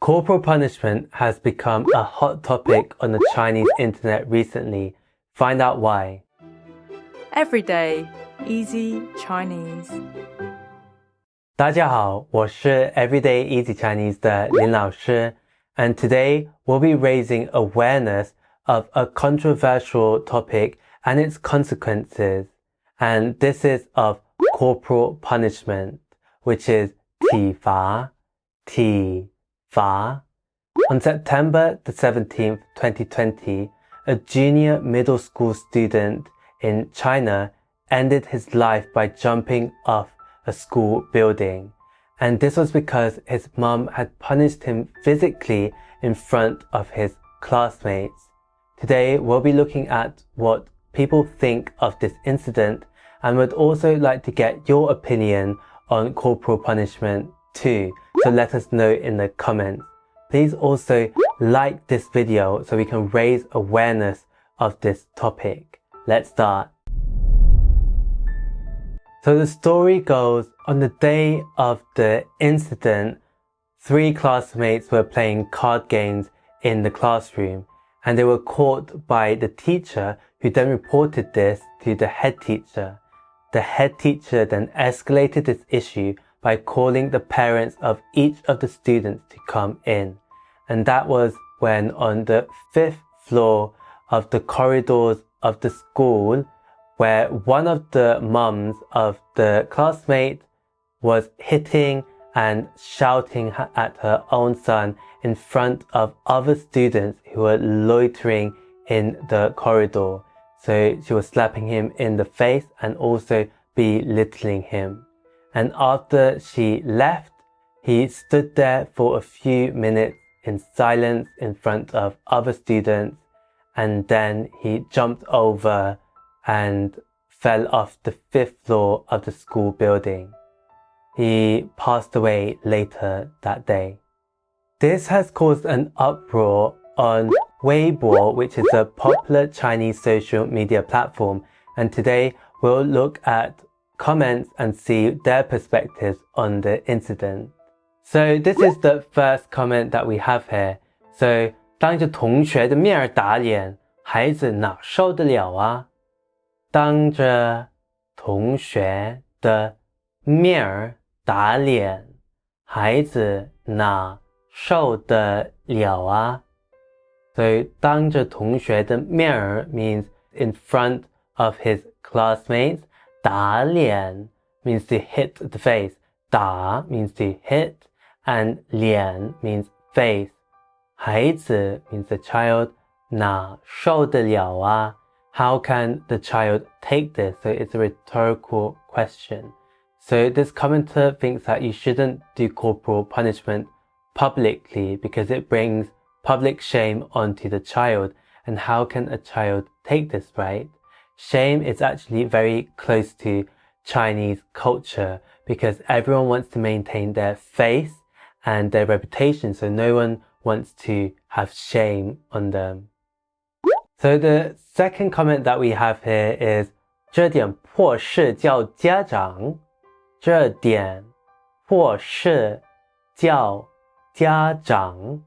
Corporal punishment has become a hot topic on the Chinese internet recently. Find out why. Everyday Easy Chinese. 大家好，我是 Everyday Easy Chinese 的林老师 and today we'll be raising awareness of a controversial topic and its consequences, and this is of corporal punishment, which is 体罚. On September the 17th, 2020, a junior middle school student in China ended his life by jumping off a school building. And this was because his mum had punished him physically in front of his classmates. Today, we'll be looking at what people think of this incident and would also like to get your opinion on corporal punishment too. So let us know in the comments. Please also like this video so we can raise awareness of this topic. Let's start. So the story goes, on the day of the incident, 3 classmates were playing card games in the classroom and they were caught by the teacher, who then reported this to the head teacher. The head teacher then escalated this issue by calling the parents of each of the students to come in. And that was when on the 5th floor of the corridors of the school, where one of the mums of the classmate was hitting and shouting at her own son in front of other students who were loitering in the corridor. So she was slapping him in the face and also belittling him. And after she left, he stood there for a few minutes in silence in front of other students, and then he jumped over and fell off the 5th floor of the school building. He passed away later that day. This has caused an uproar on Weibo, which is a popular Chinese social media platform, and today we'll look at comments and see their perspectives on the incident. So this is the first comment that we have here. So 当着同学的面打脸，孩子哪受得了啊？当着同学的面打脸，孩子哪受得了啊？ So 当着同学的面 means in front of his classmates. 打脸 means to hit the face. 打 means to hit, and 脸 means face. 孩子 means the child. 哪受得了啊? How can the child take this? So it's a rhetorical question. So this commenter thinks that you shouldn't do corporal punishment publicly because it brings public shame onto the child. And how can a child take this, right? Shame is actually very close to Chinese culture because everyone wants to maintain their face and their reputation, so no one wants to have shame on them. So the second comment that we have here is 这点破事叫家长，这点破事叫家长。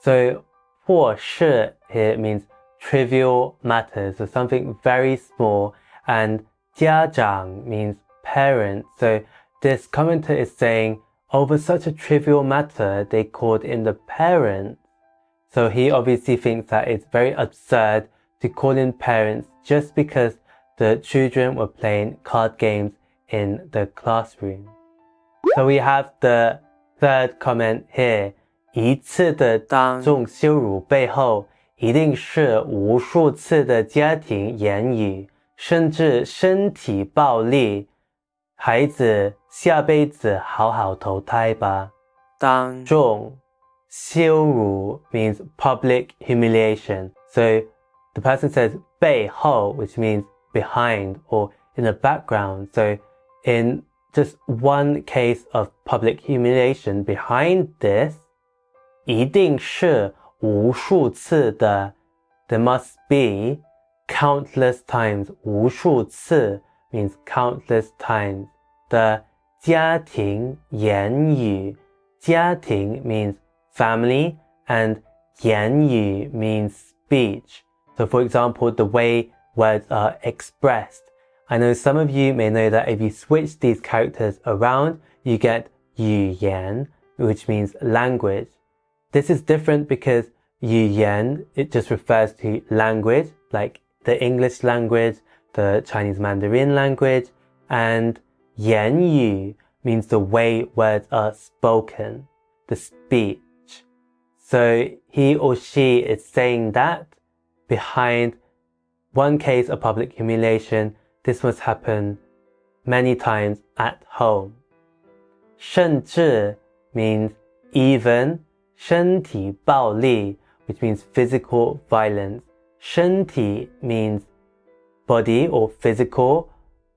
So 破事 here means trivial matters, so something very small, and 家长 means parent. So this commenter is saying over such a trivial matter they called in the parents. So he obviously thinks that it's very absurd to call in parents just because the children were playing card games in the classroom. So we have the third comment here. 一次的当众羞辱背后一定是无数次的家庭言语，甚至身体暴力。孩子下辈子好好投胎吧。当众羞辱 means public humiliation. So the person says 背后, which means behind or in the background. So in just one case of public humiliation, behind this, 一定是无数次的 there must be countless times. 无数次 means countless times. 的家庭言语 家庭 means family, and 言语 means speech. So for example, the way words are expressed. I know some of you may know that if you switch these characters around, you get 语言, which means language. This is different because 语言, it just refers to language, like the English language, the Chinese Mandarin language, and 言语 means the way words are spoken, the speech. So he or she is saying that behind one case of public humiliation, this must happen many times at home. 甚至 means even, 身体暴力 which means physical violence. 身体 means body or physical,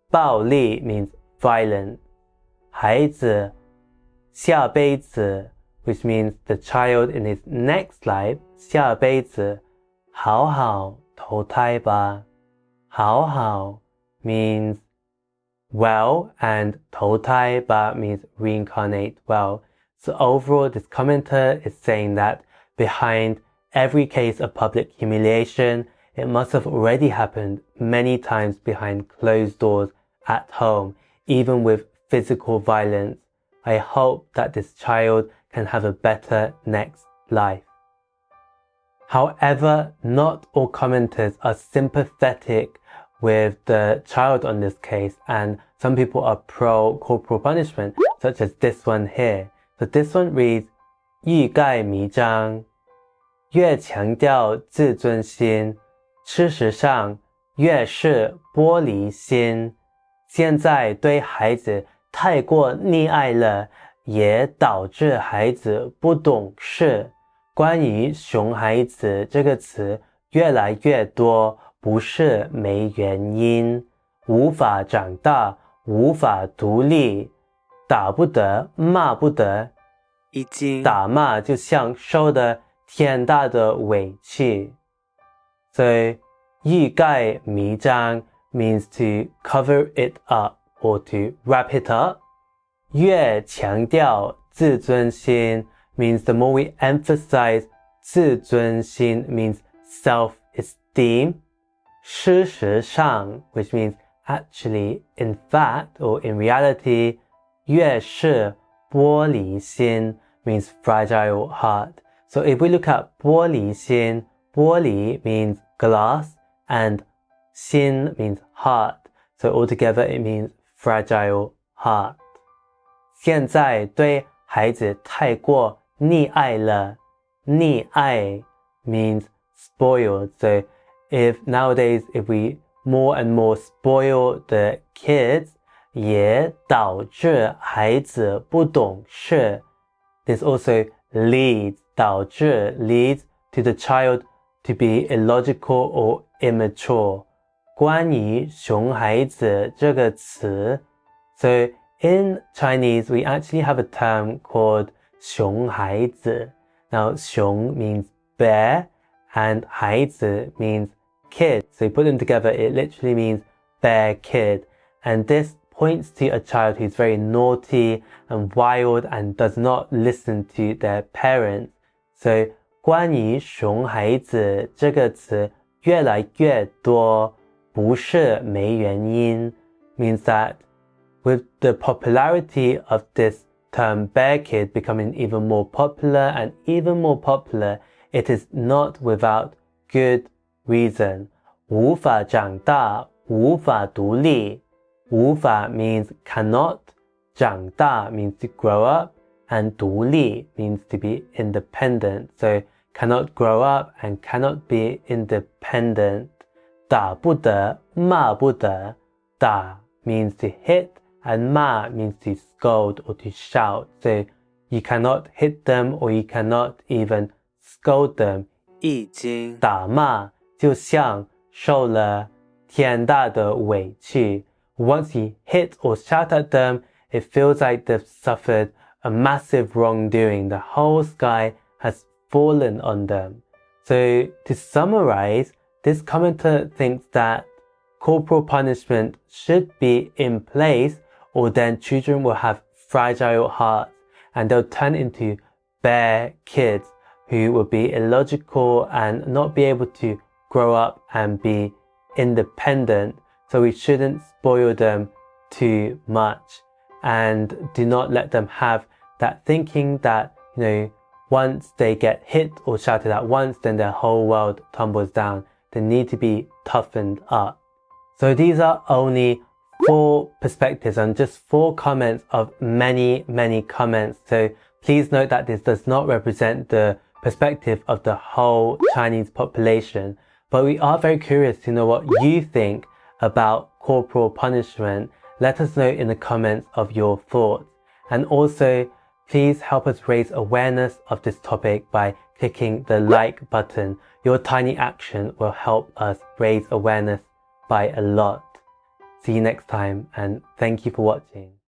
暴力 means violent. 孩子下辈子 which means the child in his next life, 下辈子好好投胎吧. 好好 means well, and 投胎吧 means reincarnate well. So overall, this commenter is saying that behind every case of public humiliation, it must have already happened many times behind closed doors at home, even with physical violence. I hope that this child can have a better next life. However, not all commenters are sympathetic with the child on this case, and some people are pro corporal punishment, such as this one here. So this one reads, 欲盖弥彰，越强调自尊心，事实上越是玻璃心。现在对孩子太过溺爱了，也导致孩子不懂事。关于熊孩子这个词越来越多，不是没原因。无法长大，无法独立，打不得，骂不得，已经打骂就像受了天大的委屈。So, 欲盖弥彰 means to cover it up or to wrap it up. 越强调自尊心 means the more we emphasize 自尊心 means self-esteem. 事实上 which means actually, in fact, or in reality. 越是玻璃心 means fragile heart. So if we look at 玻璃心, 玻璃 means glass and 心 means heart. So altogether it means fragile heart. 现在对孩子太过溺爱了。溺爱 means spoiled. So if nowadays, if we more and more spoil the kids, 也导致孩子不懂事. This also leads, 导致 leads to the child to be illogical or immature. 关于熊孩子这个词, so in Chinese, we actually have a term called 熊孩子. Now, 熊 means bear and 孩子 means kid. So you put them together, it literally means bear kid. And this points to a child who's very naughty and wild and does not listen to their parents. So, 关于熊孩子这个词越来越多，不是没原因 means that with the popularity of this term bear kid becoming even more popular and even more popular, it is not without good reason. 无法长大，无法独立。无法 means cannot, 长大 means to grow up, and 独立 means to be independent. So cannot grow up and cannot be independent. 打不得，骂不得。打 means to hit, and 骂 means to scold or to shout. So you cannot hit them or you cannot even scold them. 已经打骂就像受了天大的委屈。Once you hit or shout at them, it feels like they've suffered a massive wrongdoing. The whole sky has fallen on them. So to summarize, this commenter thinks that corporal punishment should be in place, or then children will have fragile hearts and they'll turn into bear kids who will be illogical and not be able to grow up and be independent. So we shouldn't spoil them too much and do not let them have that thinking that, once they get hit or shouted at once, then their whole world tumbles down. They need to be toughened up. So these are only 4 perspectives and just 4 comments of many, many comments. So please note that this does not represent the perspective of the whole Chinese population, but we are very curious to know what you think about corporal punishment. Let us know in the comments of your thoughts. And also, please help us raise awareness of this topic by clicking the like button. Your tiny action will help us raise awareness by a lot. See you next time, and thank you for watching.